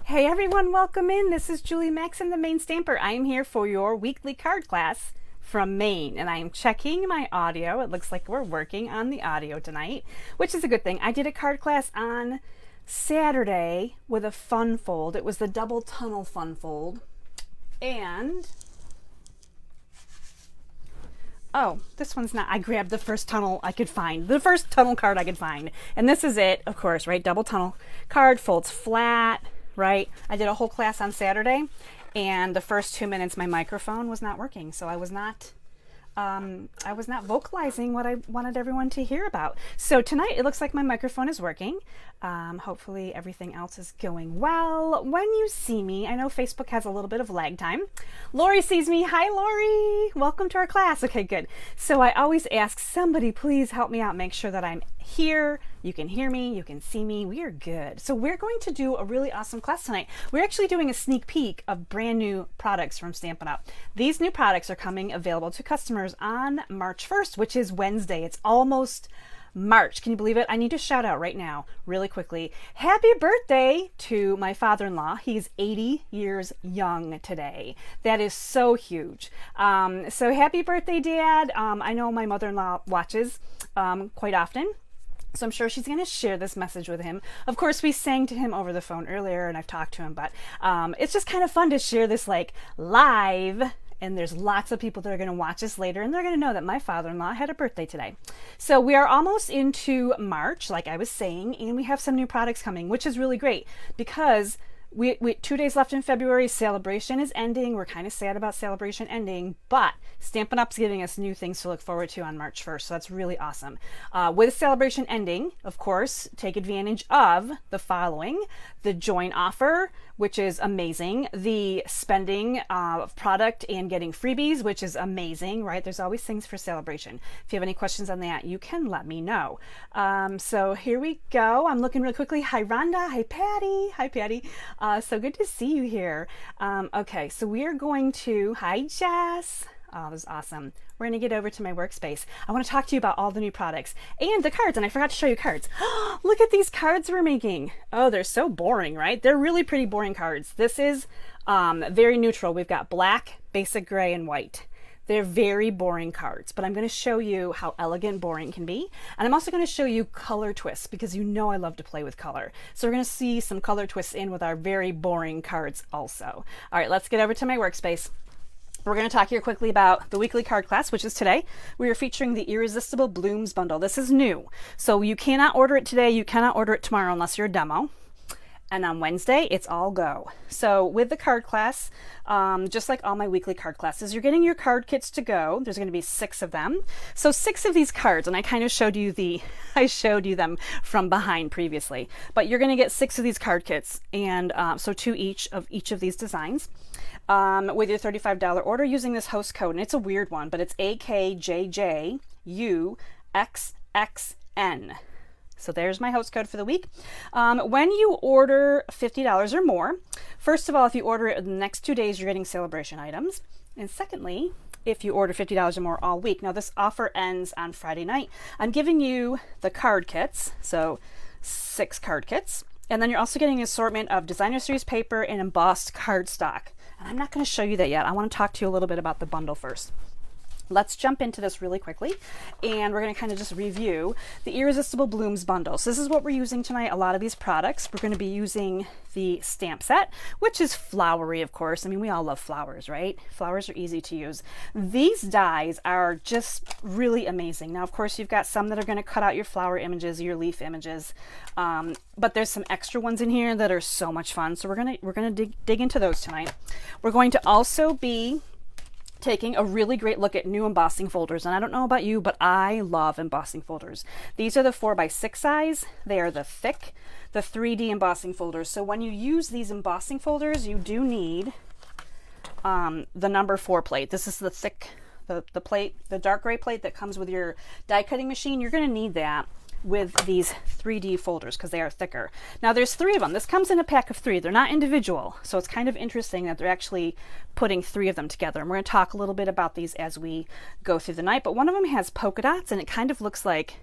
Hey everyone, welcome in. This is Julie Maxon, the Maine Stamper. I am here for your weekly card class from Maine, and I am checking my audio. It looks like we're working on the audio tonight, which is a good thing. I did a card class on Saturday with a fun fold. It was the double tunnel fun fold. And oh, this one's not. I grabbed the first tunnel I could find, the first tunnel card I could find. And this is it, of course, right? Double tunnel card, folds flat, right? I did a whole class on Saturday, and the first 2 minutes my microphone was not working, so I was not vocalizing what I wanted everyone to hear about. So tonight it looks like my microphone is working. Hopefully everything else is going well. When you see me, I know Facebook has a little bit of lag time. Lori sees me. Hi, Lori. Welcome to our class. Okay, good. So I always ask somebody, please help me out, make sure that I'm here. You can hear me, you can see me. We are good. So we're going to do a really awesome class tonight. We're actually doing a sneak peek of brand new products from Stampin' Up. These new products are coming available to customers on March 1st, which is Wednesday. It's almost March. Can you believe it? I need to shout out right now, really quickly. Happy birthday to my father-in-law. He's 80 years young today. That is so huge. So happy birthday, Dad. I know my mother-in-law watches quite often, so I'm sure she's going to share this message with him. Of course, we sang to him over the phone earlier, and I've talked to him, but it's just kind of fun to share this like live. And there's lots of people that are going to watch this later, and they're going to know that my father-in-law had a birthday today. So we are almost into March, like I was saying, and we have some new products coming, which is really great because we 2 days left in February. Celebration is ending. We're kind of sad about Celebration ending, but Stampin' Up's giving us new things to look forward to on March 1st, so that's really awesome. With Celebration ending, of course, take advantage of the following: the join offer, which is amazing; the spending of product and getting freebies, which is amazing, right? There's always things for Celebration. If you have any questions on that, you can let me know. So here we go. I'm looking really quickly. Hi, Rhonda. Hi, Patty. Hi, Patty. So good to see you here. Okay, so we are going to, hi, Jess. Oh, this is awesome. We're going to get over to my workspace. I want to talk to you about all the new products and the cards, and I forgot to show you cards. Look at these cards we're making. Oh, they're so boring, right? They're really pretty boring cards. This is very neutral. We've got black, basic gray, and white. They're very boring cards, but I'm going to show you how elegant boring can be. And I'm also going to show you color twists because you know I love to play with color. So we're going to see some color twists in with our very boring cards also. All right, let's get over to my workspace. We're going to talk here quickly about the weekly card class, which is today. We are featuring the Irresistible Blooms Bundle. This is new. So you cannot order it today. You cannot order it tomorrow unless you're a demo. And on Wednesday, it's all go. So with the card class, just like all my weekly card classes, you're getting your card kits to go. There's going to be 6 of them. So 6 of these cards, and I kind of showed you I showed you them from behind previously. But you're going to get 6 of these card kits, and so 2 each of these designs. With your $35 order using this host code, and it's a weird one, but it's AKJJUXXN. So there's my host code for the week. When you order $50 or more, first of all, if you order it in the next 2 days, you're getting Celebration items. And secondly, if you order $50 or more all week, now this offer ends on Friday night, I'm giving you the card kits, so 6 card kits. And then you're also getting an assortment of designer series paper and embossed cardstock. And I'm not going to show you that yet. I want to talk to you a little bit about the bundle first. Let's jump into this really quickly, and we're going to kind of just review the Irresistible Blooms Bundle. So this is what we're using tonight. A lot of these products, we're going to be using the stamp set, which is flowery, of course. I mean, we all love flowers, right? Flowers are easy to use. These dies are just really amazing. Now, of course, you've got some that are going to cut out your flower images, your leaf images, but there's some extra ones in here that are so much fun. So we're going to dig into those tonight. We're going to also be taking a really great look at new embossing folders. And I don't know about you, but I love embossing folders. These are the 4x6 size. They are the thick, the 3D embossing folders. So when you use these embossing folders, you do need the number 4 plate. This is the thick, the plate, the dark gray plate that comes with your die cutting machine. You're going to need that with these 3D folders because they are thicker. Now there's 3 of them. This comes in a pack of 3. They're not individual, so it's kind of interesting that they're actually putting 3 of them together. And we're going to talk a little bit about these as we go through the night. But one of them has polka dots, and it kind of looks like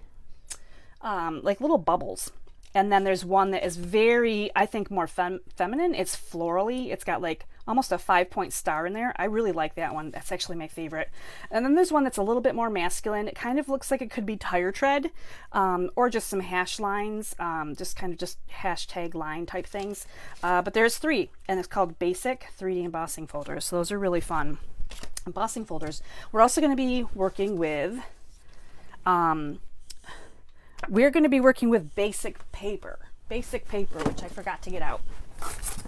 little bubbles. And then there's one that is very, I think, more feminine. It's florally. It's got like almost a 5-point star in there. I really like that one. That's actually my favorite. And then there's one that's a little bit more masculine. It kind of looks like it could be tire tread, or just some hash lines, just kind of just hashtag line type things. But there's 3, and it's called Basic 3D Embossing Folders. So those are really fun. Embossing folders. We're also going to be working with, basic paper, which I forgot to get out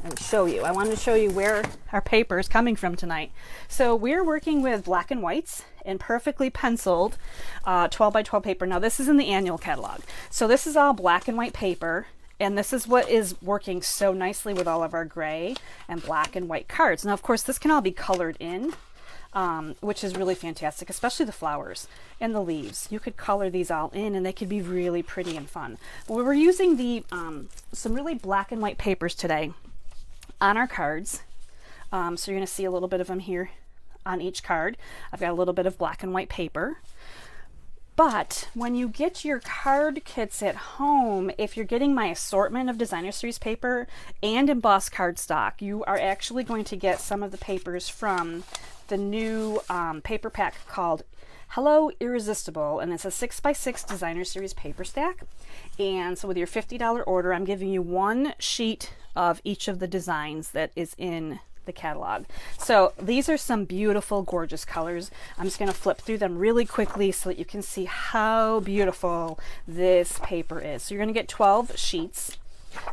and show you. I wanted to show you where our paper is coming from tonight. So we're working with black and whites and perfectly penciled 12 by 12 paper. Now this is in the annual catalog. So this is all black and white paper, and this is what is working so nicely with all of our gray and black and white cards. Now, of course, this can all be colored in, which is really fantastic, especially the flowers and the leaves. You could color these all in and they could be really pretty and fun. But we're using the some really black and white papers today on our cards. So you're going to see a little bit of them here on each card. I've got a little bit of black and white paper. But when you get your card kits at home, if you're getting my assortment of designer series paper and embossed cardstock, you are actually going to get some of the papers from the new paper pack called Hello Irresistible, and it's a 6x6 designer series paper stack. And so with your $50 order, I'm giving you 1 sheet of each of the designs that is in the catalog. So these are some beautiful, gorgeous colors. I'm just going to flip through them really quickly so that you can see how beautiful this paper is. So you're going to get 12 sheets.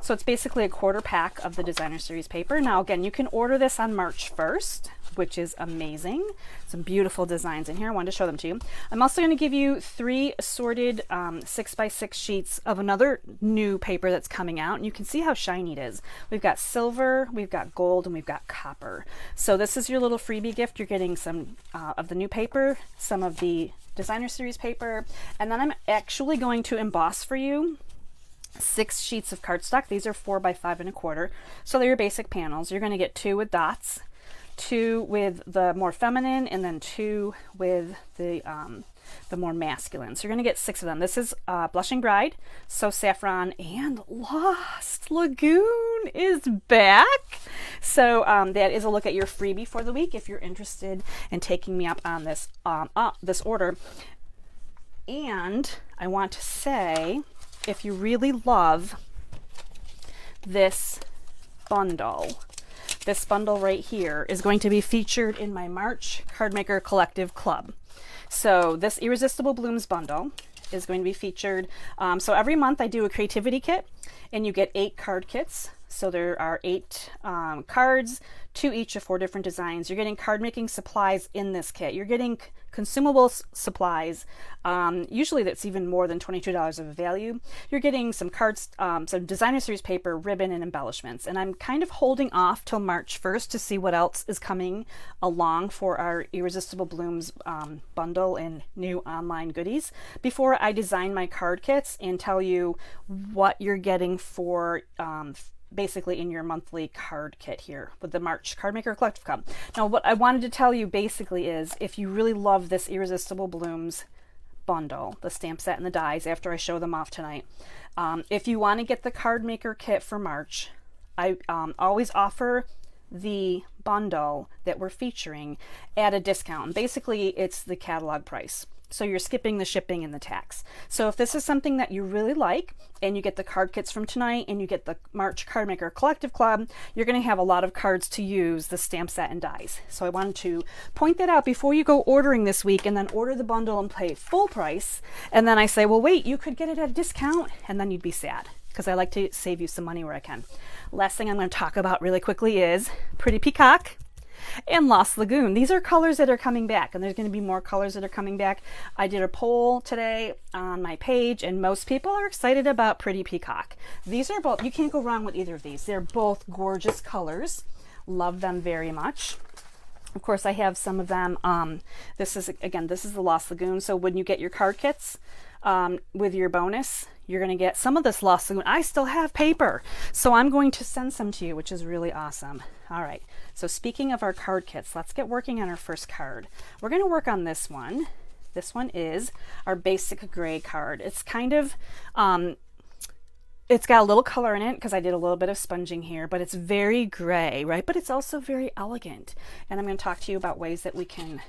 So it's basically a quarter pack of the designer series paper. Now again, you can order this on March 1st, which is amazing. Some beautiful designs in here. I wanted to show them to you. I'm also going to give you 3 assorted 6x6 sheets of another new paper that's coming out, and you can see how shiny it is. We've got silver, we've got gold, and we've got copper. So this is your little freebie gift. You're getting some of the new paper, some of the designer series paper, and then I'm actually going to emboss for you 6 sheets of cardstock. These are 4 by 5 1/4. So they're your basic panels. You're going to get 2 with dots, 2 with the more feminine, and then 2 with the more masculine. So you're going to get 6 of them. This is Blushing Bride, So Saffron, and Lost Lagoon is back. So that is a look at your freebie for the week if you're interested in taking me up on this this order. And I want to say, if you really love this bundle right here is going to be featured in my March Cardmaker Collective Club. So this Irresistible Blooms Bundle is going to be featured. So every month I do a creativity kit, and you get 8 card kits. So there are 8 cards, 2 each of 4 different designs. You're getting card making supplies in this kit. You're getting consumable supplies, usually that's even more than $22 of value. You're getting some cards, some designer series paper, ribbon, and embellishments. And I'm kind of holding off till March 1st to see what else is coming along for our Irresistible Blooms bundle and new online goodies before I design my card kits and tell you what you're getting for basically in your monthly card kit here with the March Cardmaker Collective Club. Now, what I wanted to tell you basically is, if you really love this Irresistible Blooms bundle, the stamp set and the dies, after I show them off tonight, if you want to get the Cardmaker kit for March, I always offer the bundle that we're featuring at a discount. And basically, it's the catalog price. So you're skipping the shipping and the tax. So if this is something that you really like, and you get the card kits from tonight, and you get the March Cardmaker Collective Club, you're going to have a lot of cards to use the stamp set and dies. So I wanted to point that out before you go ordering this week, and then order the bundle and pay full price. And then I say, well, wait, you could get it at a discount, and then you'd be sad, because I like to save you some money where I can. Last thing I'm going to talk about really quickly is Pretty Peacock and Lost Lagoon. These are colors that are coming back, and there's going to be more colors that are coming back. I did a poll today on my page, and most people are excited about Pretty Peacock. These are both, you can't go wrong with either of these. They're both gorgeous colors. Love them very much. Of course, I have some of them. This is the Lost Lagoon. So when you get your card kits with your bonus, you're going to get some of this Lost Lagoon. I still have paper, so I'm going to send some to you, which is really awesome. All right, so speaking of our card kits, let's get working on our first card. We're going to work on this one. This one is our basic gray card. It's kind of it's got a little color in it because I did a little bit of sponging here, but it's very gray, right? But it's also very elegant. And I'm going to talk to you about ways that we can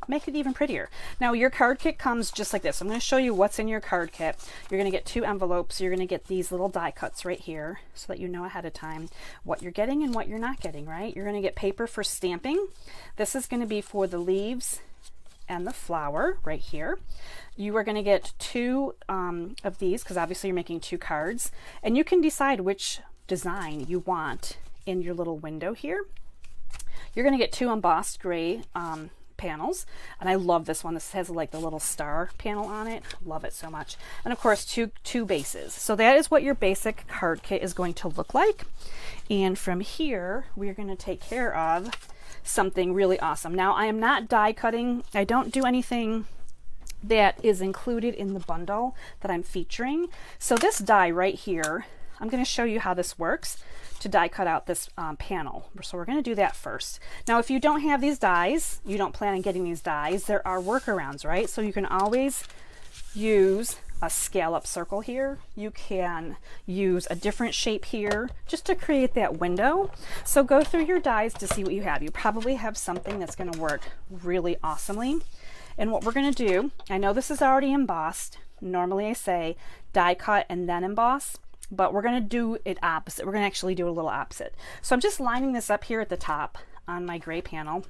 make it even prettier. Now, your card kit comes just like this. I'm going to show you what's in your card kit. You're going to get 2 envelopes. You're going to get these little die cuts right here so that you know ahead of time what you're getting and what you're not getting, right? You're going to get paper for stamping. This is going to be for the leaves and the flower right here. You are going to get 2 of these because obviously you're making 2 cards, and you can decide which design you want in your little window here. You're going to get 2 embossed gray panels, and I love this one. This has like the little star panel on it. Love it so much. And of course two bases. So that is what your basic card kit is going to look like. And from here we're going to take care of something really awesome. Now, I am not die cutting. I don't do anything that is included in the bundle that I'm featuring. So this die right here, I'm going to show you how this works to die cut out this panel. So we're going to do that first. Now, if you don't have these dies, you don't plan on getting these dies, there are workarounds, right? So you can always use a scallop circle here. You can use a different shape here just to create that window. So go through your dies to see what you have. You probably have something that's going to work really awesomely. And what we're going to do, I know this is already embossed. Normally I say die cut and then emboss, but we're going to do it opposite. We're going to actually do a little opposite. So I'm just lining this up here at the top on my gray panel.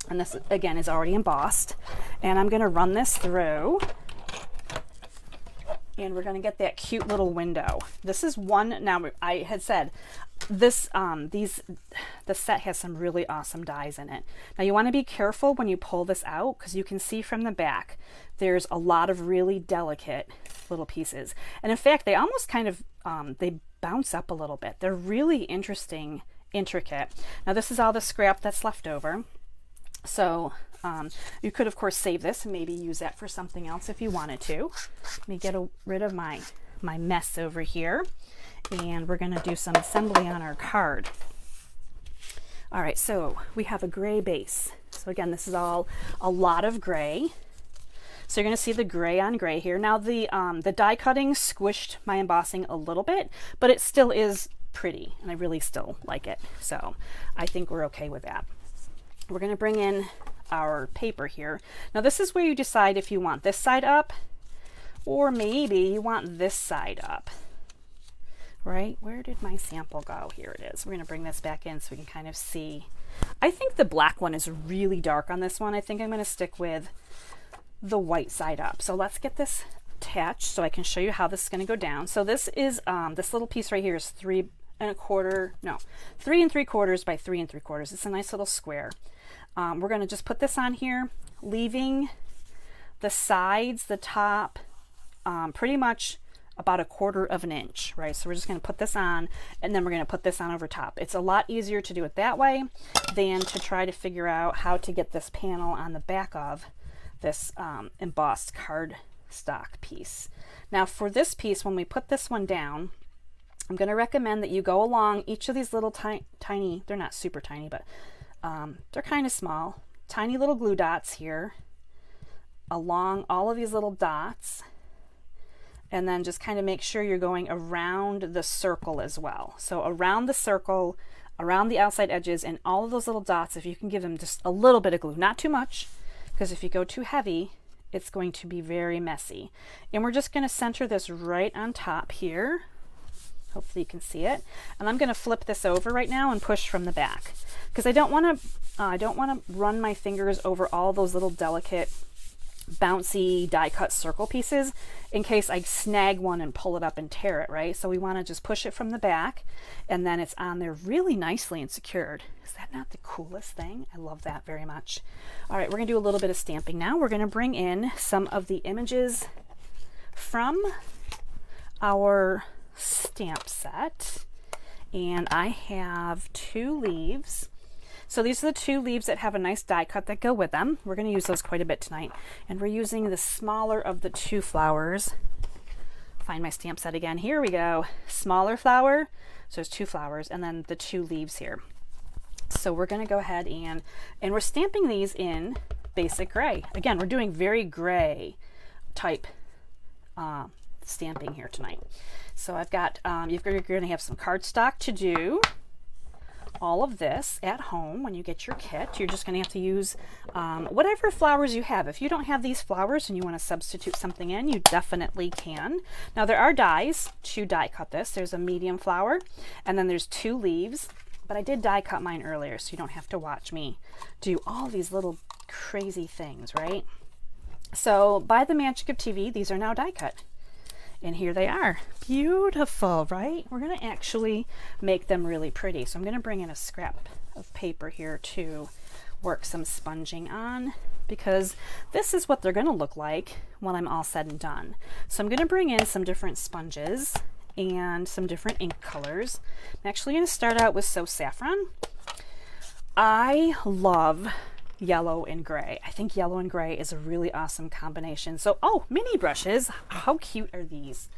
And this again is already embossed. And I'm going to run this through. And we're going to get that cute little window. This is one. Now, I had said this the set has some really awesome dies in it. Now, you want to be careful when you pull this out because you can see from the back there's a lot of really delicate little pieces. And in fact, they almost kind of they bounce up a little bit. They're really interesting, intricate. Now, this is all the scrap that's left over. So you could, of course, save this and maybe use that for something else if you wanted to. Let me get rid of my mess over here, and we're going to do some assembly on our card. All right, so we have a gray base. So again, this is all a lot of gray. So you're going to see the gray on gray here. Now the die cutting squished my embossing a little bit, but it still is pretty, and I really still like it. So I think we're okay with that. We're going to bring in our paper here. Now this is where you decide if you want this side up or maybe you want this side up, right? Where did my sample go? Here it is. We're going to bring this back in so we can kind of see. I think the black one is really dark on this one. I think I'm going to stick with the white side up. So let's get this attached so I can show you how this is going to go down. So this is this little piece right here is 3 3 3/4 by 3 3/4. It's a nice little square. We're going to just put this on here, leaving the sides, the top, pretty much about 1/4 of an inch, right? So we're just going to put this on, and then we're going to put this on over top. It's a lot easier to do it that way than to try to figure out how to get this panel on the back of this embossed cardstock piece. Now for this piece, when we put this one down, I'm going to recommend that you go along each of these little tiny, they're not super tiny, but they're kind of small, tiny little glue dots here along all of these little dots, and then just kind of make sure you're going around the circle as well. So around the circle, around the outside edges, and all of those little dots, if you can give them just a little bit of glue, not too much, because if you go too heavy, it's going to be very messy. And we're just going to center this right on top here. Hopefully you can see it. And I'm going to flip this over right now and push from the back because I don't want to run my fingers over all those little delicate bouncy die cut circle pieces in case I snag one and pull it up and tear it, right? So we want to just push it from the back, and then it's on there really nicely and secured. Is that not the coolest thing? I love that very much. All right, we're going to do a little bit of stamping now. We're going to bring in some of the images from our stamp set, and I have 2 leaves. So these are the 2 leaves that have a nice die cut that go with them. We're going to use those quite a bit tonight, and we're using the smaller of the 2 flowers. Find my stamp set again. Here we go. Smaller flower, so there's 2 flowers, and then the 2 leaves here. So we're going to go ahead and we're stamping these in basic gray. Again, we're doing very gray type stamping here tonight. So I've got, you're going to have some cardstock to do all of this at home when you get your kit. You're just going to have to use whatever flowers you have. If you don't have these flowers and you want to substitute something in, you definitely can. Now there are dies to die cut this. There's a medium flower and then there's 2 leaves, but I did die cut mine earlier so you don't have to watch me do all these little crazy things, right? So by the magic of TV, these are now die cut. And here they are. Beautiful, right? We're going to actually make them really pretty. So I'm going to bring in a scrap of paper here to work some sponging on, because this is what they're going to look like when I'm all said and done. So I'm going to bring in some different sponges and some different ink colors. I'm actually going to start out with So Saffron. I love yellow and gray. I think yellow and gray is a really awesome combination. So, oh, mini brushes. How cute are these?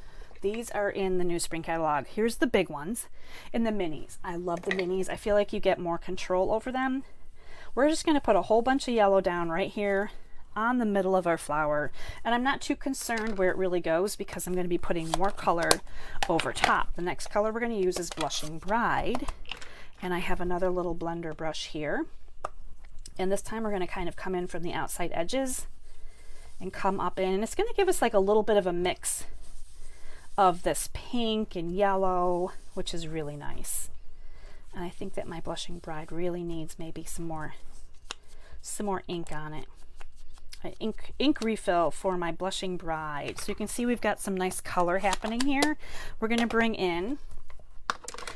These are in the new spring catalog. Here's the big ones and the minis. I love the minis. I feel like you get more control over them. We're just going to put a whole bunch of yellow down right here on the middle of our flower. And I'm not too concerned where it really goes because I'm going to be putting more color over top. The next color we're going to use is Blushing Bride. And I have another little blender brush here. And this time we're going to kind of come in from the outside edges and come up in. And it's going to give us like a little bit of a mix of this pink and yellow, which is really nice. And I think that my Blushing Bride really needs maybe some more ink on it. An ink refill for my Blushing Bride. So you can see we've got some nice color happening here. We're going to bring in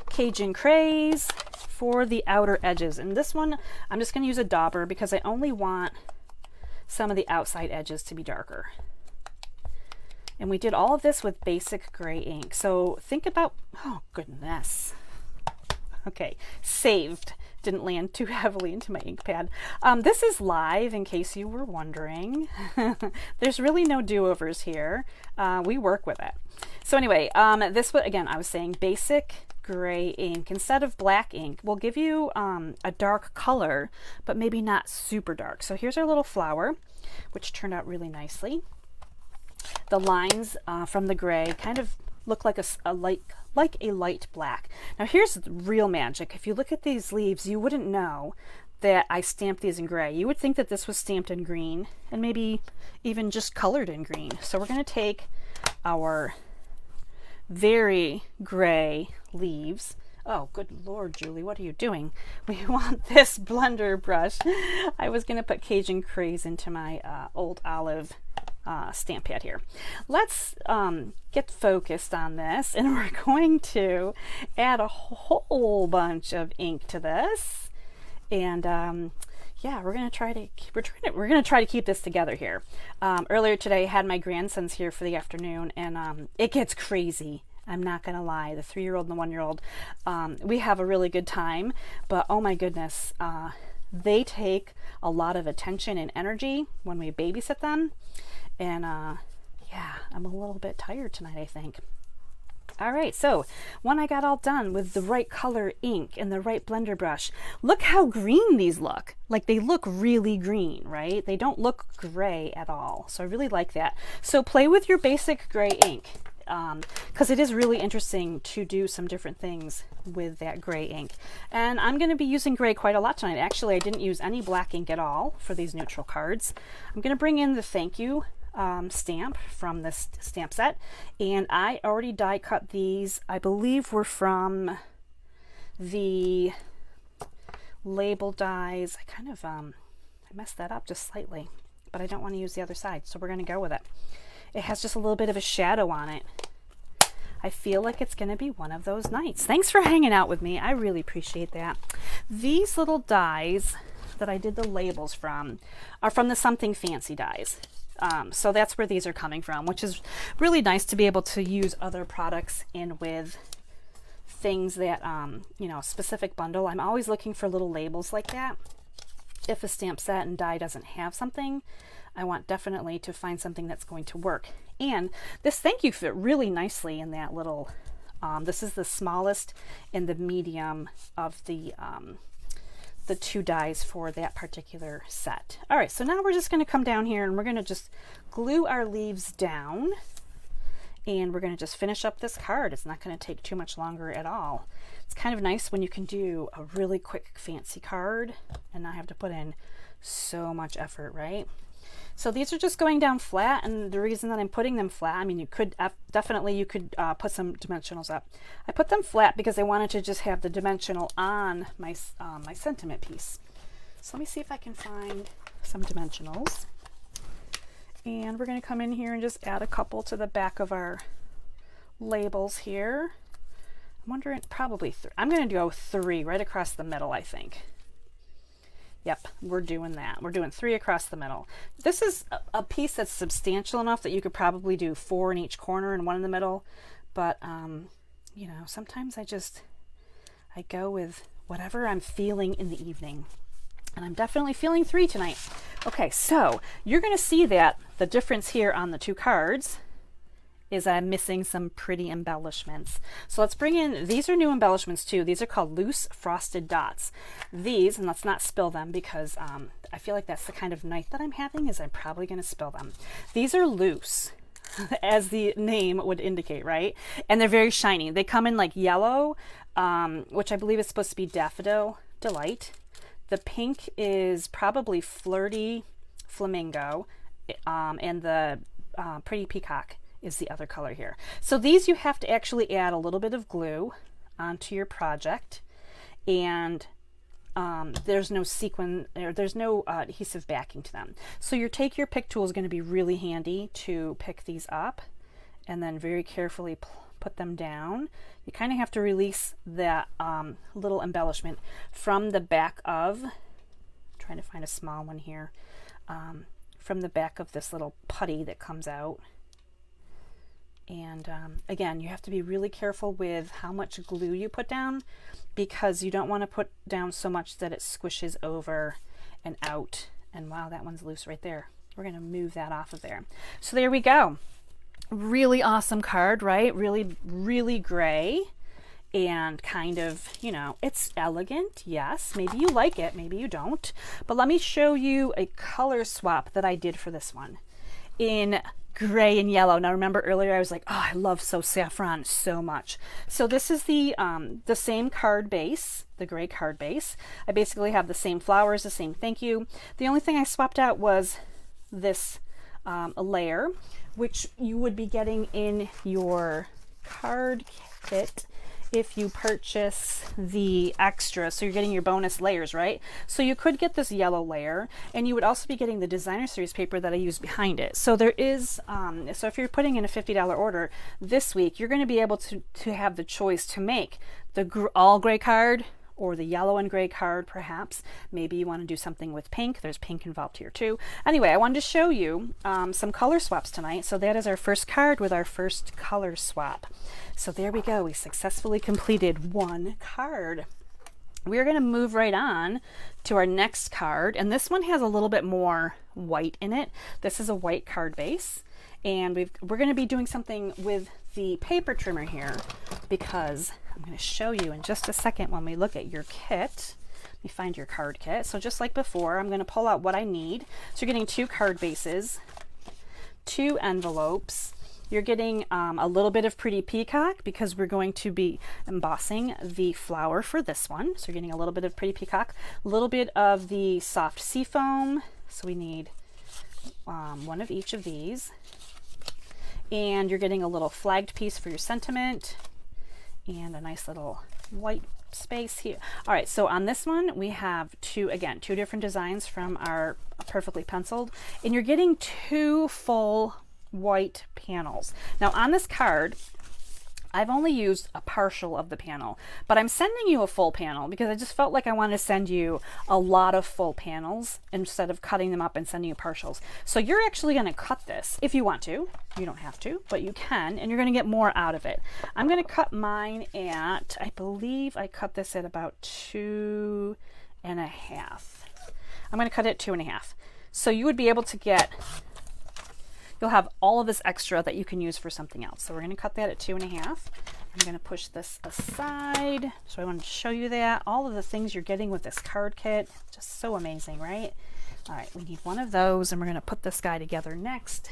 Cajun Craze for the outer edges. And this one, I'm just going to use a dauber because I only want some of the outside edges to be darker. And we did all of this with basic gray ink. So think about, oh goodness. Okay, saved. Didn't land too heavily into my ink pad. This is live, in case you were wondering. There's really no do-overs here. We work with it. So anyway, this one, again, I was saying basic gray ink instead of black ink will give you a dark color, but maybe not super dark. So here's our little flower, which turned out really nicely. The lines from the gray kind of look like a light black. Now here's the real magic. If you look at these leaves, you wouldn't know that I stamped these in gray. You would think that this was stamped in green and maybe even just colored in green. So we're going to take our very gray leaves. Oh, good Lord, Julie, what are you doing? We want this blender brush. I was going to put Cajun Craze into my old olive stamp pad here. Let's get focused on this, and we're going to add a whole bunch of ink to this. And yeah, we're gonna try to keep this together here. Earlier today, I had my grandsons here for the afternoon, and it gets crazy. I'm not gonna lie, the 3-year-old and the 1-year-old, we have a really good time, but oh my goodness, they take a lot of attention and energy when we babysit them. And yeah, I'm a little bit tired tonight, I think. All right, so when I got all done with the right color ink and the right blender brush, look how green these look. Like they look really green, right? They don't look gray at all. So I really like that. So play with your basic gray ink because it is really interesting to do some different things with that gray ink. And I'm going to be using gray quite a lot tonight. Actually, I didn't use any black ink at all for these neutral cards. I'm going to bring in the thank you stamp from this stamp set, and I already die cut these. I believe were from the label dies. I kind of I messed that up just slightly, but I don't want to use the other side, so we're going to go with it. It has just a little bit of a shadow on it. I feel like it's going to be one of those nights. Thanks for hanging out with me. I really appreciate that. These little dies that I did the labels from are from the Something Fancy dies. So that's where these are coming from, which is really nice to be able to use other products in with things that, you know, specific bundle. I'm always looking for little labels like that. If a stamp set and die doesn't have something, I want definitely to find something that's going to work. And this thank you fit really nicely in that little, this is the smallest and the medium of the 2 dies for that particular set. All right, so now we're just going to come down here and we're going to just glue our leaves down. and we're going to just finish up this card. It's not going to take too much longer at all. It's kind of nice when you can do a really quick fancy card and not have to put in so much effort, right? So these are just going down flat, and the reason that I'm putting them flat, I mean, you could definitely put some dimensionals up. I put them flat because I wanted to just have the dimensional on my my sentiment piece. So let me see if I can find some dimensionals. And we're going to come in here and just add a couple to the back of our labels here. I'm wondering, probably I'm going to go 3 right across the middle, I think. Yep, we're doing that. We're doing 3 across the middle. This is a piece that's substantial enough that you could probably do 4 in each corner and 1 in the middle. But, you know, sometimes I go with whatever I'm feeling in the evening. And I'm definitely feeling 3 tonight. Okay, so you're going to see that the difference here on the 2 cards is I'm missing some pretty embellishments. So let's bring in, these are new embellishments too. These are called loose frosted dots. These, and let's not spill them because I feel like that's the kind of night that I'm having, is I'm probably going to spill them. These are loose, as the name would indicate, right? And they're very shiny. They come in like yellow, which I believe is supposed to be Daffodil Delight. The pink is probably Flirty Flamingo, and the Pretty Peacock is the other color here. So these you have to actually add a little bit of glue onto your project, and there's no sequin, or there's no adhesive backing to them. So your pick tool is going to be really handy to pick these up and then very carefully put them down. You kind of have to release that little embellishment from the back of, I'm trying to find a small one here, from the back of this little putty that comes out. And again, you have to be really careful with how much glue you put down, because you don't want to put down so much that it squishes over and out. And wow, that one's loose right there. We're going to move that off of there. So there we go. Really awesome card, right? Really, really gray and kind of, you know, it's elegant. Yes, maybe you like it, maybe you don't. But let me show you a color swap that I did for this one in gray and yellow. Now remember earlier I was like, oh, I love So Saffron so much. So this is the same card base, the gray card base. I basically have the same flowers, the same thank you. The only thing I swapped out was this layer, which you would be getting in your card kit if you purchase the extra. So you're getting your bonus layers, right? So you could get this yellow layer, and you would also be getting the designer series paper that I use behind it. So there is, so if you're putting in a $50 order this week, you're going to be able to have the choice to make the all gray card or the yellow and gray card, perhaps. Maybe you want to do something with pink. There's pink involved here too. Anyway, I wanted to show you some color swaps tonight. So that is our first card with our first color swap. So there we go. We successfully completed 1 card. We're going to move right on to our next card. And this one has a little bit more white in it. This is a white card base. And we're going to be doing something with the paper trimmer here, because I'm going to show you in just a second when we look at your kit. Let me find your card kit. So just like before, I'm going to pull out what I need. So you're getting 2 card bases, 2 envelopes. You're getting a little bit of Pretty Peacock because we're going to be embossing the flower for this one. So you're getting a little bit of Pretty Peacock, a little bit of the soft seafoam. So we need 1 of each of these. And you're getting a little flagged piece for your sentiment and a nice little white space here. All right, so on this one we have 2 different designs from our Perfectly Penciled, and you're getting 2 full white panels. Now on this card, I've only used a partial of the panel, but I'm sending you a full panel because I just felt like I wanted to send you a lot of full panels instead of cutting them up and sending you partials. So you're actually going to cut this if you want to. You don't have to, but you can, and you're going to get more out of it. I'm going to cut mine at, I believe I cut this at about 2.5. I'm going to cut it at 2.5. So you would be able to get, you'll have all of this extra that you can use for something else. So we're going to cut that at 2.5. I'm going to push this aside. So I wanted to show you that. All of the things you're getting with this card kit, just so amazing, right? All right, we need 1 of those, and we're going to put this guy together next.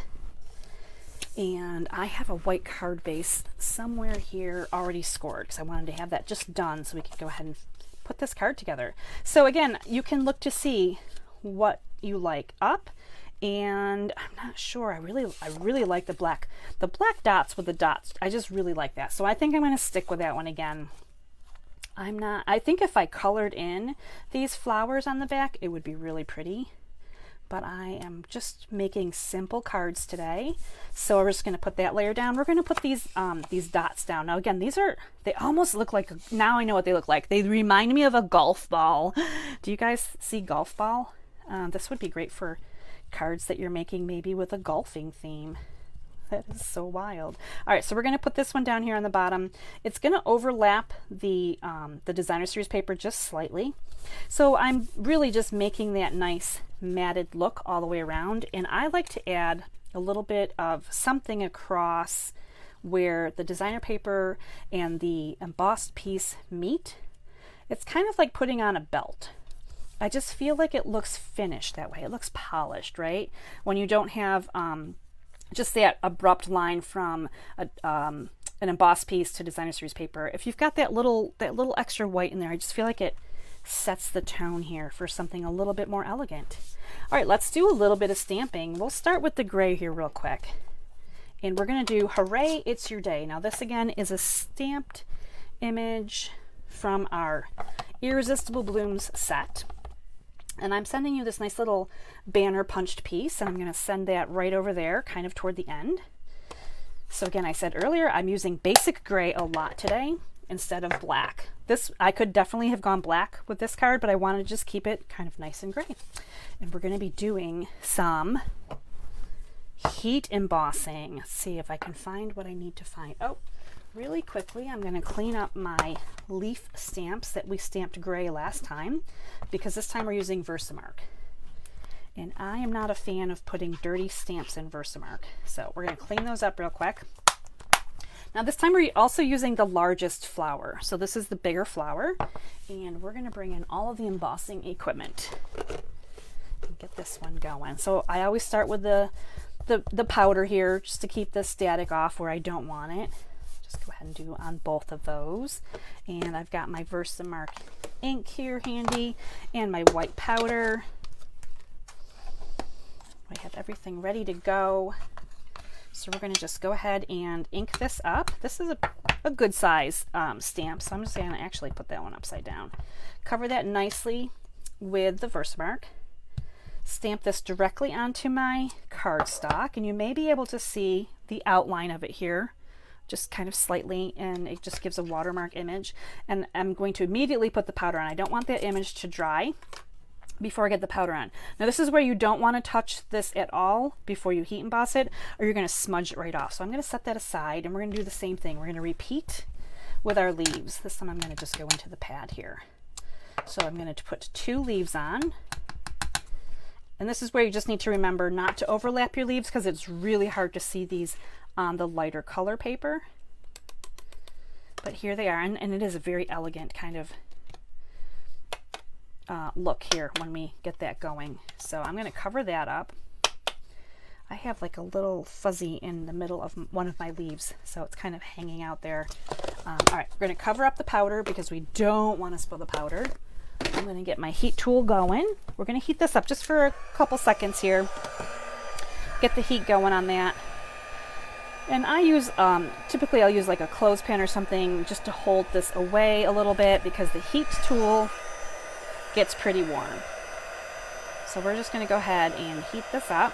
And I have a white card base somewhere here already scored because I wanted to have that just done so we could go ahead and put this card together. So again, you can look to see what you like up, and I'm not sure. I really like the black dots with the dots. I just really like that. So I think I'm going to stick with that one again. I think if I colored in these flowers on the back, it would be really pretty. But I am just making simple cards today. So we're just going to put that layer down. We're going to put these dots down. Now again, they almost look like, now I know what they look like. They remind me of a golf ball. Do you guys see golf ball? This would be great for cards that you're making maybe with a golfing theme. That is so wild. All right, so we're going to put this one down here on the bottom. It's going to overlap the designer series paper just slightly. So I'm really just making that nice matted look all the way around. And I like to add a little bit of something across where the designer paper and the embossed piece meet. It's kind of like putting on a belt. I just feel like it looks finished that way. It looks polished, right? When you don't have just that abrupt line from an embossed piece to designer series paper. If you've got that little extra white in there, I just feel like it sets the tone here for something a little bit more elegant. All right, let's do a little bit of stamping. We'll start with the gray here real quick. And we're going to do Hooray, It's Your Day. Now this again is a stamped image from our Irresistible Blooms set. And I'm sending you this nice little banner punched piece, and I'm going to send that right over there, kind of toward the end. So again, I said earlier, I'm using basic gray a lot today instead of black. I could definitely have gone black with this card, but I want to just keep it kind of nice and gray. And we're going to be doing some heat embossing. Let's see if I can find what I need to find. Oh, really quickly, I'm going to clean up my leaf stamps that we stamped gray last time, because this time we're using Versamark. And I am not a fan of putting dirty stamps in Versamark. So we're going to clean those up real quick. Now this time we're also using the largest flower. So this is the bigger flower. And we're going to bring in all of the embossing equipment and get this one going. So I always start with the powder here just to keep the static off where I don't want it. Just go ahead and do on both of those. And I've got my Versamark ink here handy and my white powder. I have everything ready to go. So we're going to just go ahead and ink this up. This is a good size stamp, so I'm just going to actually put that one upside down. Cover that nicely with the Versamark. Stamp this directly onto my cardstock, and you may be able to see the outline of it here, just kind of slightly, and it just gives a watermark image. And I'm going to immediately put the powder on. I don't want that image to dry before I get the powder on. Now this is where you don't want to touch this at all before you heat emboss it, or you're going to smudge it right off. So I'm going to set that aside, and we're going to do the same thing. We're going to repeat with our leaves. This time I'm going to just go into the pad here. So I'm going to put 2 leaves on. And this is where you just need to remember not to overlap your leaves, because it's really hard to see these on the lighter color paper. But here they are, and it is a very elegant kind of look here when we get that going. So I'm going to cover that up. I have like a little fuzzy in the middle of one of my leaves, so it's kind of hanging out there. All right, we're going to cover up the powder because we don't want to spill the powder. I'm going to get my heat tool going. We're going to heat this up just for a couple seconds here. Get the heat going on that. And I use, typically I'll use like a clothespin or something just to hold this away a little bit, because the heat tool gets pretty warm. So we're just going to go ahead and heat this up.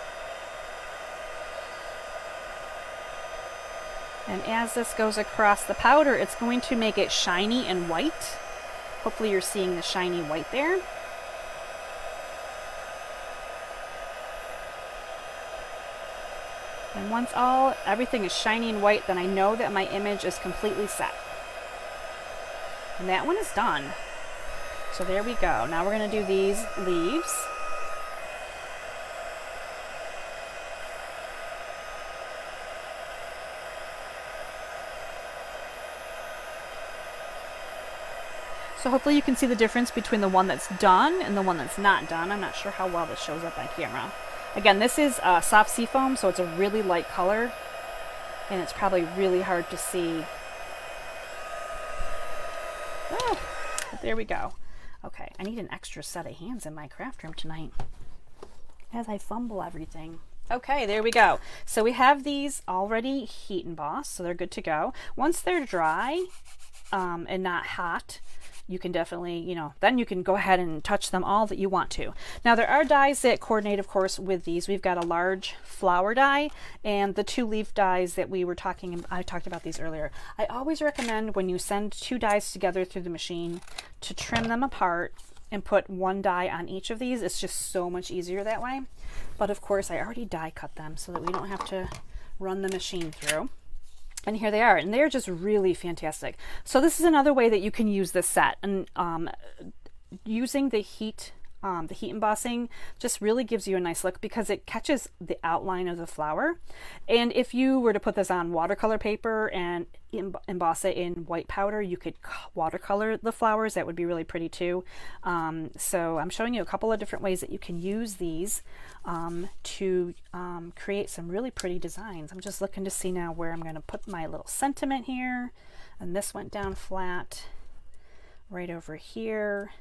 And as this goes across the powder, it's going to make it shiny and white. Hopefully you're seeing the shiny white there. And once everything is shiny and white, then I know that my image is completely set. And that one is done. So there we go. Now we're going to do these leaves. So hopefully you can see the difference between the one that's done and the one that's not done. I'm not sure how well this shows up on camera. Again, this is soft seafoam, so it's a really light color. and it's probably really hard to see. Oh, but there we go. Okay, I need an extra set of hands in my craft room tonight as I fumble everything. Okay, there we go. So we have these already heat embossed, so they're good to go. Once they're dry and not hot, you can definitely, you know, then you can go ahead and touch them all that you want to. Now there are dies that coordinate, of course, with these. We've got a large flower die and the 2 leaf dies that we were I talked about these earlier. I always recommend when you send 2 dies together through the machine to trim them apart and put 1 die on each of these. It's just so much easier that way. But of course, I already die cut them so that we don't have to run the machine through. And here they are, and they're just really fantastic. So this is another way that you can use this set, and using the heat embossing just really gives you a nice look because it catches the outline of the flower. And if you were to put this on watercolor paper and emboss it in white powder, you could watercolor the flowers. That would be really pretty too. So I'm showing you a couple of different ways that you can use these to create some really pretty designs. I'm just looking to see now where I'm going to put my little sentiment here, and this went down flat right over here.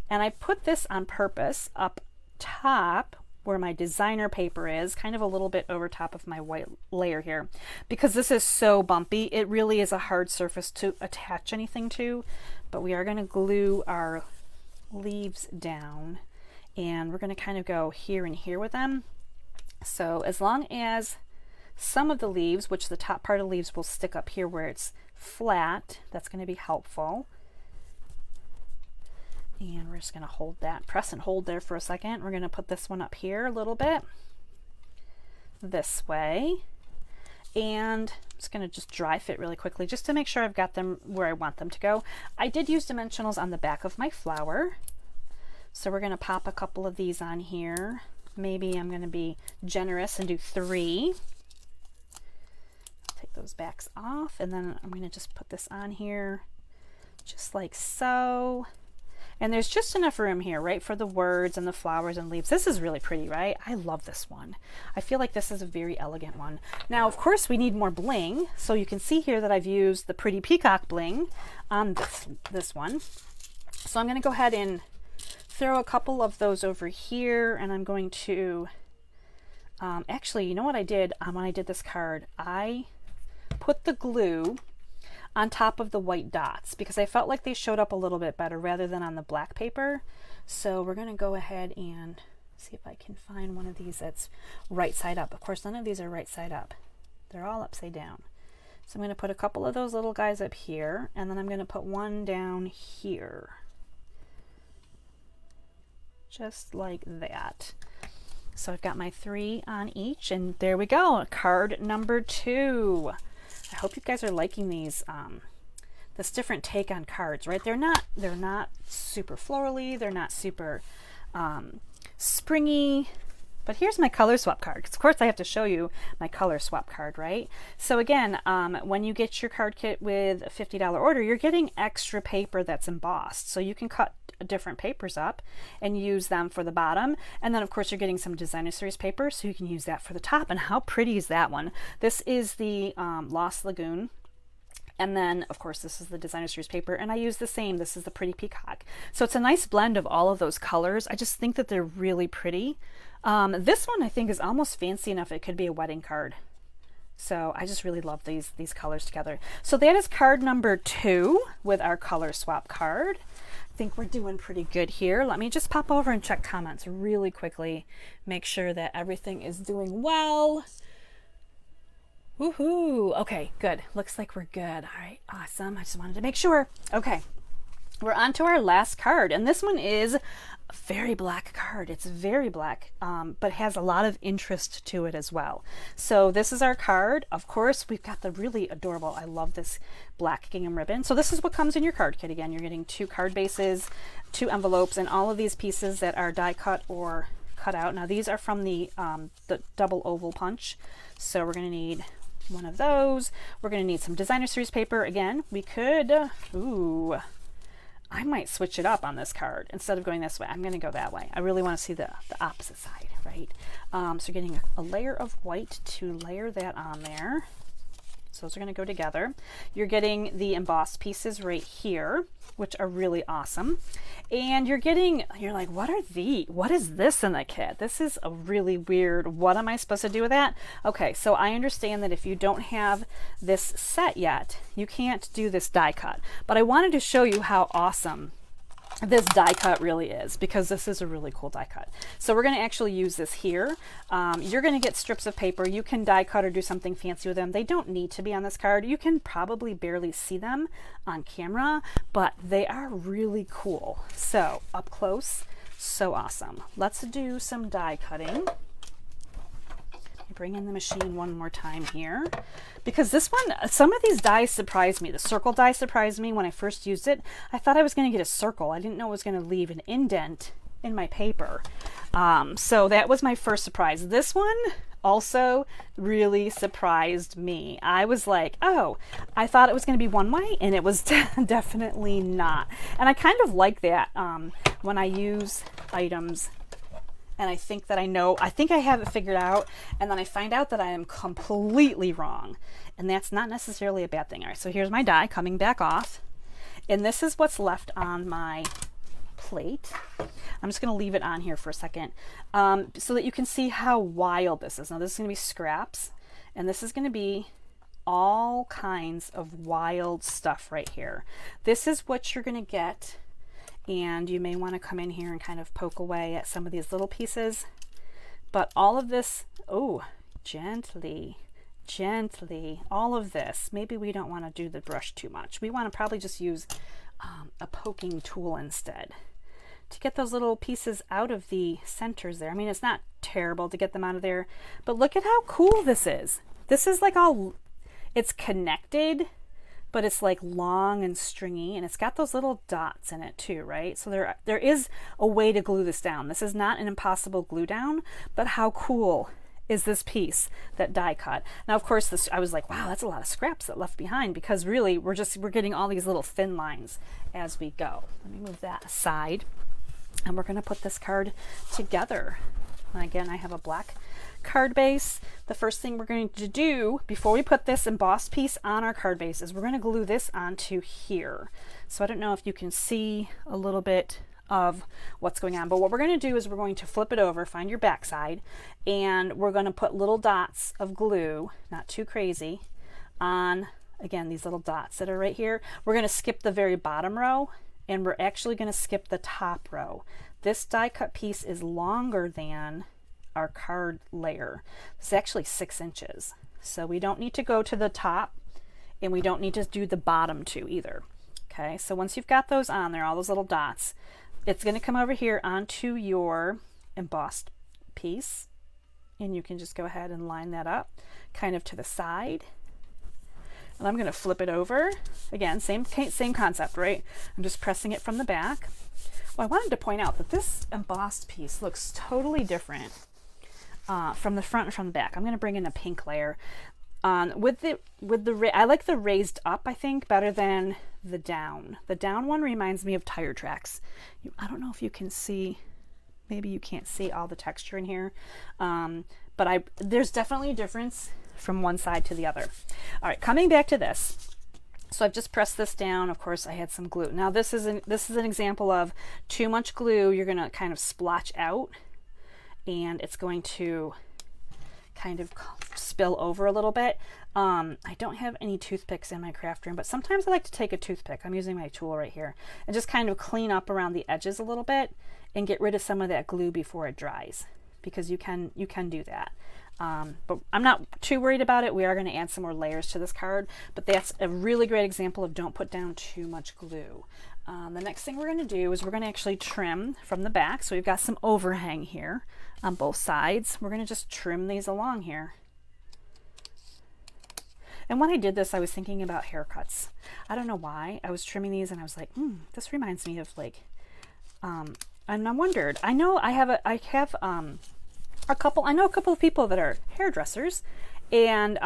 And I put this on purpose up top where my designer paper is, kind of a little bit over top of my white layer here, because this is so bumpy. It really is a hard surface to attach anything to, but we are going to glue our leaves down, and we're going to kind of go here and here with them. So as long as some of the leaves, which the top part of the leaves will stick up here where it's flat, that's going to be helpful. And we're just going to hold that, press and hold there for a second. We're going to put this one up here a little bit this way, and I'm just going to just dry fit really quickly just to make sure I've got them where I want them to go. I did use dimensionals on the back of my flower, so we're going to pop a couple of these on here. Maybe I'm going to be generous and do 3. Take those backs off, and then I'm going to just put this on here just like so. And there's just enough room here, right, for the words and the flowers and leaves. This is really pretty, right? I love this one. I feel like this is a very elegant one. Now, of course, we need more bling. So you can see here that I've used the Pretty Peacock bling on this one. So I'm going to go ahead and throw a couple of those over here. And I'm going to, actually, you know what I did when I did this card? I put the glue on top of the white dots because I felt like they showed up a little bit better rather than on the black paper. So we're going to go ahead and see if I can find one of these that's right side up. Of course, none of these are right side up. They're all upside down. So I'm going to put a couple of those little guys up here, and then I'm going to put one down here. Just like that. So I've got my 3 on each, and there we go. Card number 2. I hope you guys are liking these, this different take on cards, right? They're not super florally, they're not super springy, but here's my color swap card. 'Cause of course I have to show you my color swap card, right? So again, when you get your card kit with a $50 order, you're getting extra paper that's embossed. So you can cut different papers up and use them for the bottom, and then of course you're getting some designer series paper, so you can use that for the top. And how pretty is that one? This is the Lost Lagoon, and then of course this is the designer series paper, and I use the same. This is the Pretty Peacock. So it's a nice blend of all of those colors. I just think that they're really pretty. This one I think is almost fancy enough it could be a wedding card. So I just really love these colors together. So that is card number 2 with our color swap card. I think we're doing pretty good here. Let me just pop over and check comments really quickly. Make sure that everything is doing well. Woohoo! Okay, good. Looks like we're good. All right, awesome. I just wanted to make sure. Okay, we're on to our last card, and this one is a very black card. It's very black, but has a lot of interest to it as well. So this is our card. Of course, we've got the really adorable, I love this black gingham ribbon. So this is what comes in your card kit. Again, you're getting 2 card bases, 2 envelopes, and all of these pieces that are die cut or cut out. Now these are from the double oval punch. So we're going to need one of those. We're going to need some designer series paper. Again, we could, I might switch it up on this card. Instead of going this way, I'm going to go that way. I really want to see the opposite side, right? So getting a layer of white to layer that on there. So those are going to go together. You're getting the embossed pieces right here, which are really awesome. And you're like, what is this in the kit? This is a really weird, what am I supposed to do with that? Okay, so I understand that if you don't have this set yet, you can't do this die cut. But I wanted to show you how awesome this die cut really is, because this is a really cool die cut. So we're going to actually use this here. You're going to get strips of paper. You can die cut or do something fancy with them. They don't need to be on this card. You can probably barely see them on camera, but they are really cool. So up close, so awesome. Let's do some die cutting. Bring in the machine one more time here, because this one, some of these dies surprised me. The circle die surprised me when I first used it. I thought I was going to get a circle. I didn't know it was going to leave an indent in my paper. So that was my first surprise. This one also really surprised me. I was like, oh, I thought it was going to be one way, and it was definitely not. And I kind of like that when I use items and I think that I think I have it figured out, and then I find out that I am completely wrong. And that's not necessarily a bad thing. All right, so here's my die coming back off. And this is what's left on my plate. I'm just going to leave it on here for a second so that you can see how wild this is. Now this is going to be scraps, and this is going to be all kinds of wild stuff right here. This is what you're going to get. And you may want to come in here and kind of poke away at some of these little pieces. But all of this, oh, gently, gently, all of this. Maybe we don't want to do the brush too much. We want to probably just use a poking tool instead to get those little pieces out of the centers there. I mean, it's not terrible to get them out of there, but look at how cool this is. This is like all, it's connected, but it's like long and stringy, and it's got those little dots in it too, right? So there is a way to glue this down. This is not an impossible glue down, but how cool is this piece that die cut? Now, of course, this, I was like, wow, that's a lot of scraps that left behind, because really we're getting all these little thin lines as we go. Let me move that aside, and we're going to put this card together. And again, I have a black card base. The first thing we're going to do before we put this embossed piece on our card base is we're going to glue this onto here. So I don't know if you can see a little bit of what's going on, but what we're going to do is we're going to flip it over, find your back side, and we're going to put little dots of glue, not too crazy, on, again, these little dots that are right here. We're going to skip the very bottom row, and we're actually going to skip the top row. This die cut piece is longer than our card layer. It's actually 6 inches. So we don't need to go to the top, and we don't need to do the bottom two either. Okay, so once you've got those on there, all those little dots, it's going to come over here onto your embossed piece, and you can just go ahead and line that up kind of to the side. And I'm going to flip it over. Again, same concept, right? I'm just pressing it from the back. Well, I wanted to point out that this embossed piece looks totally different from the front and from the back. I'm going to bring in a pink layer. I like the raised up, I think, better than the down. The down one reminds me of tire tracks. I don't know if you can see, maybe you can't see all the texture in here, but there's definitely a difference from one side to the other. All right, coming back to this. So I've just pressed this down. Of course, I had some glue. Now this is an example of too much glue. You're going to kind of splotch out, and it's going to kind of spill over a little bit. I don't have any toothpicks in my craft room, but sometimes I like to take a toothpick. I'm using my tool right here, and just kind of clean up around the edges a little bit and get rid of some of that glue before it dries, because you can do that. But I'm not too worried about it. We are going to add some more layers to this card, but that's a really great example of don't put down too much glue. The next thing we're going to do is we're going to actually trim from the back. So we've got some overhang here on both sides. We're going to just trim these along here. And when I did this, I was thinking about haircuts. I don't know why. I was trimming these and I was like, this reminds me of like, and I wondered, I know a couple of people that are hairdressers, and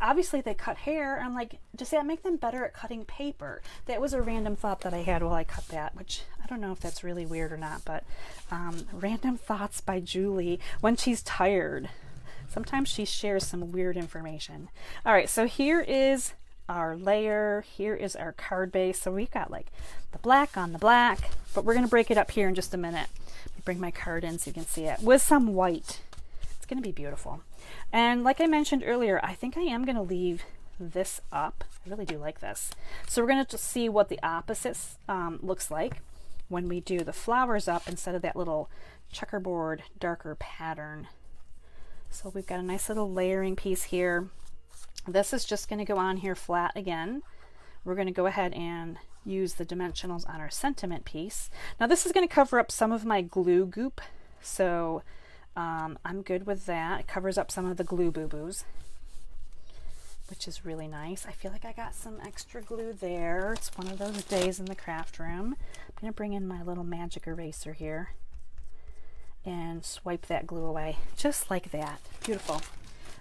obviously they cut hair. I'm like, does that make them better at cutting paper? That was a random thought that I had while I cut that, which I don't know if that's really weird or not, but random thoughts by Julie when she's tired. Sometimes she shares some weird information. All right, so here is our layer. Here is our card base. So we've got like the black on the black, but we're going to break it up here in just a minute. Let me bring my card in so you can see it with some white. It's going to be beautiful. And like I mentioned earlier, I think I am going to leave this up. I really do like this. So we're going to just see what the opposite looks like when we do the flowers up instead of that little checkerboard darker pattern. So we've got a nice little layering piece here. This is just going to go on here flat again. We're going to go ahead and use the dimensionals on our sentiment piece. Now this is going to cover up some of my glue goop, so I'm good with that. It covers up some of the glue boo-boos, which is really nice. I feel like I got some extra glue there. It's one of those days in the craft room. I'm going to bring in my little magic eraser here and swipe that glue away, just like that. Beautiful.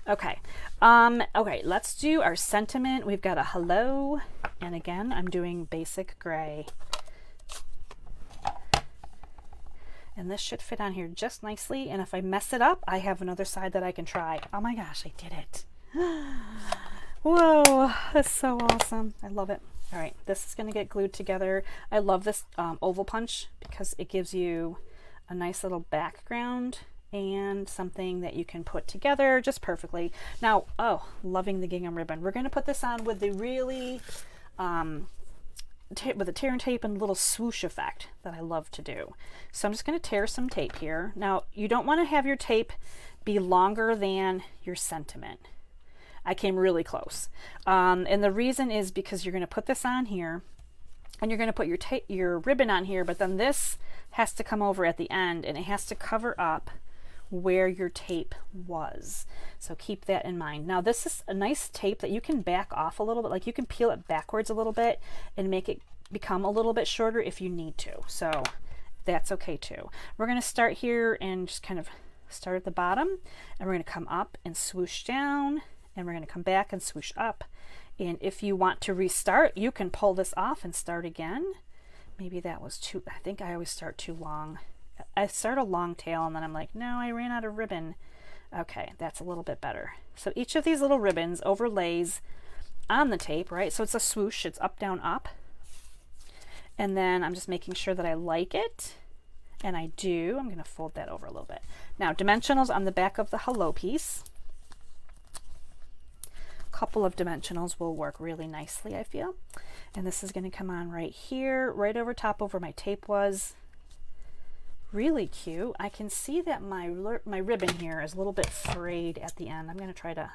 Okay, okay, let's do our sentiment. We've got a hello, and again, I'm doing basic gray. And this should fit on here just nicely, and if I mess it up, I have another side that I can try. Oh my gosh, I did it. Whoa, that's so awesome. I love it. All right, this is gonna get glued together. I love this oval punch because it gives you a nice little background and something that you can put together just perfectly. Now, oh, loving the gingham ribbon. We're going to put this on with the really, with the tear and tape and little swoosh effect that I love to do. So I'm just going to tear some tape here. Now, you don't want to have your tape be longer than your sentiment. I came really close. And the reason is because you're going to put this on here and you're going to put your ribbon on here, but then this has to come over at the end and it has to cover up where your tape was. So keep that in mind. Now this is a nice tape that you can back off a little bit, like you can peel it backwards a little bit and make it become a little bit shorter if you need to. So that's okay too. We're going to start here and just kind of start at the bottom, and we're going to come up and swoosh down, and we're going to come back and swoosh up. And if you want to restart, you can pull this off and start again. Maybe that was too, I think I always start too long. I start a long tail and then I'm like, no, I ran out of ribbon. Okay, that's a little bit better. So each of these little ribbons overlays on the tape, right? So it's a swoosh, it's up, down, up. And then I'm just making sure that I like it. And I do. I'm going to fold that over a little bit. Now, dimensionals on the back of the hello piece. A couple of dimensionals will work really nicely, I feel. And this is going to come on right here, right over top of where my tape was. Really cute. I can see that my ribbon here is a little bit frayed at the end. I'm going to try to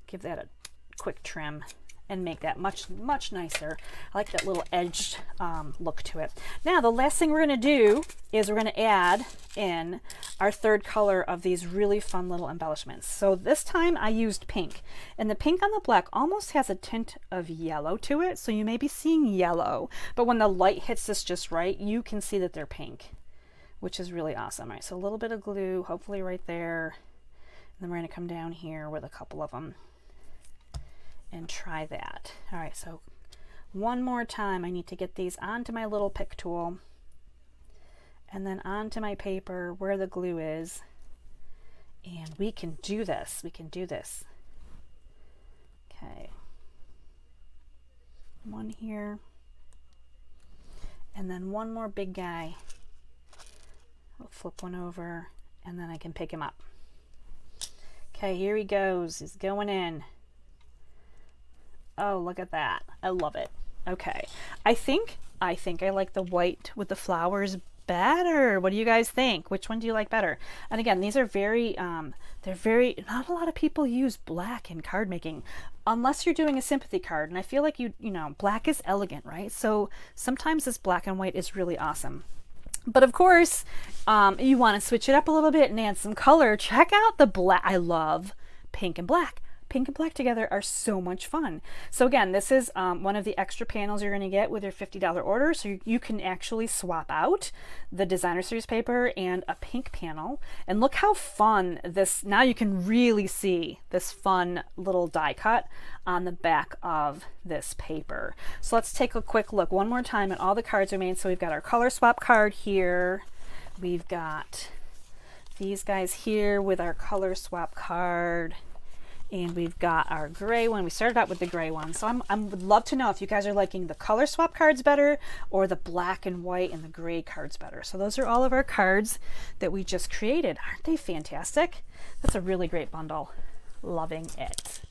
give that a quick trim and make that much nicer. I like that little edged look to it. Now the last thing we're going to do is we're going to add in our third color of these really fun little embellishments. So this time I used pink, and the pink on the black almost has a tint of yellow to it, so you may be seeing yellow, but when the light hits this just right, you can see that they're pink, which is really awesome. All right, so a little bit of glue, hopefully right there. And then we're going to come down here with a couple of them and try that. All right, so one more time, I need to get these onto my little pick tool and then onto my paper where the glue is. And we can do this. We can do this. Okay. One here. And then one more big guy. I'll flip one over and then I can pick him up. Okay, here he goes. He's going in. Oh, look at that. I love it. Okay. I think I like the white with the flowers better. What do you guys think? Which one do you like better? And again, these are very, not a lot of people use black in card making unless you're doing a sympathy card. And I feel like you know, black is elegant, right? So sometimes this black and white is really awesome. But of course, you want to switch it up a little bit and add some color. Check out the black. I love pink and black. pink and black together are so much fun. So again, this is one of the extra panels you're going to get with your $50 order. So you can actually swap out the designer series paper and a pink panel. And look how fun this, now you can really see this fun little die cut on the back of this paper. So let's take a quick look one more time at all the cards we made. So we've got our color swap card here. We've got these guys here with our color swap card. And we've got our gray one. We started out with the gray one. So I would love to know if you guys are liking the color swap cards better or the black and white and the gray cards better. So those are all of our cards that we just created. Aren't they fantastic? That's a really great bundle. Loving it.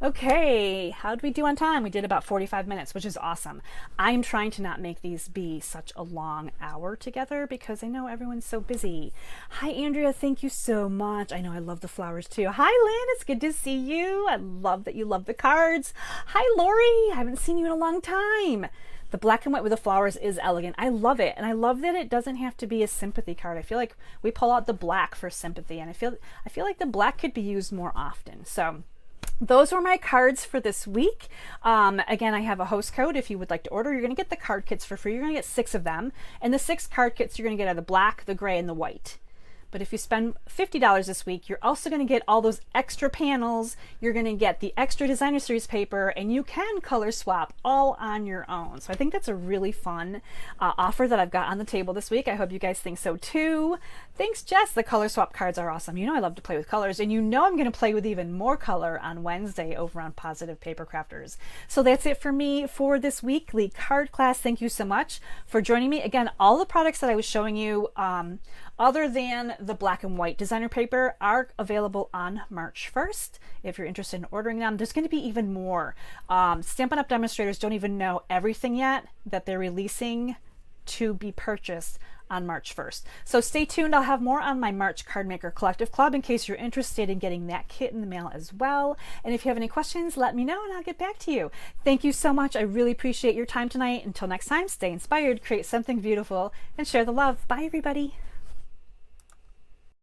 Okay, how did we do on time? We did about 45 minutes, which is awesome. I'm trying to not make these be such a long hour together because I know everyone's so busy. Hi, Andrea. Thank you so much. I know I love the flowers too. Hi, Lynn. It's good to see you. I love that you love the cards. Hi, Lori. I haven't seen you in a long time. The black and white with the flowers is elegant. I love it. And I love that it doesn't have to be a sympathy card. I feel like we pull out the black for sympathy, and I feel like the black could be used more often. So those were my cards for this week. Again, I have a host code. If you would like to order, you're going to get the card kits for free. You're going to get 6 of them. And the 6 card kits you're going to get are the black, the gray, and the white. But if you spend $50 this week, you're also going to get all those extra panels. You're going to get the extra designer series paper, and you can color swap all on your own. So I think that's a really fun offer that I've got on the table this week. I hope you guys think so too. Thanks, Jess. The color swap cards are awesome. You know I love to play with colors, and you know I'm going to play with even more color on Wednesday over on Positive Paper Crafters. So that's it for me for this weekly card class. Thank you so much for joining me. Again, all the products that I was showing you, other than the black and white designer paper, are available on March 1st. If you're interested in ordering them, there's going to be even more. Stampin' Up! Demonstrators don't even know everything yet that they're releasing to be purchased on March 1st. So stay tuned. I'll have more on my March Card Maker Collective Club in case you're interested in getting that kit in the mail as well. And if you have any questions, let me know and I'll get back to you. Thank you so much. I really appreciate your time tonight. Until next time, stay inspired, create something beautiful, and share the love. Bye, everybody.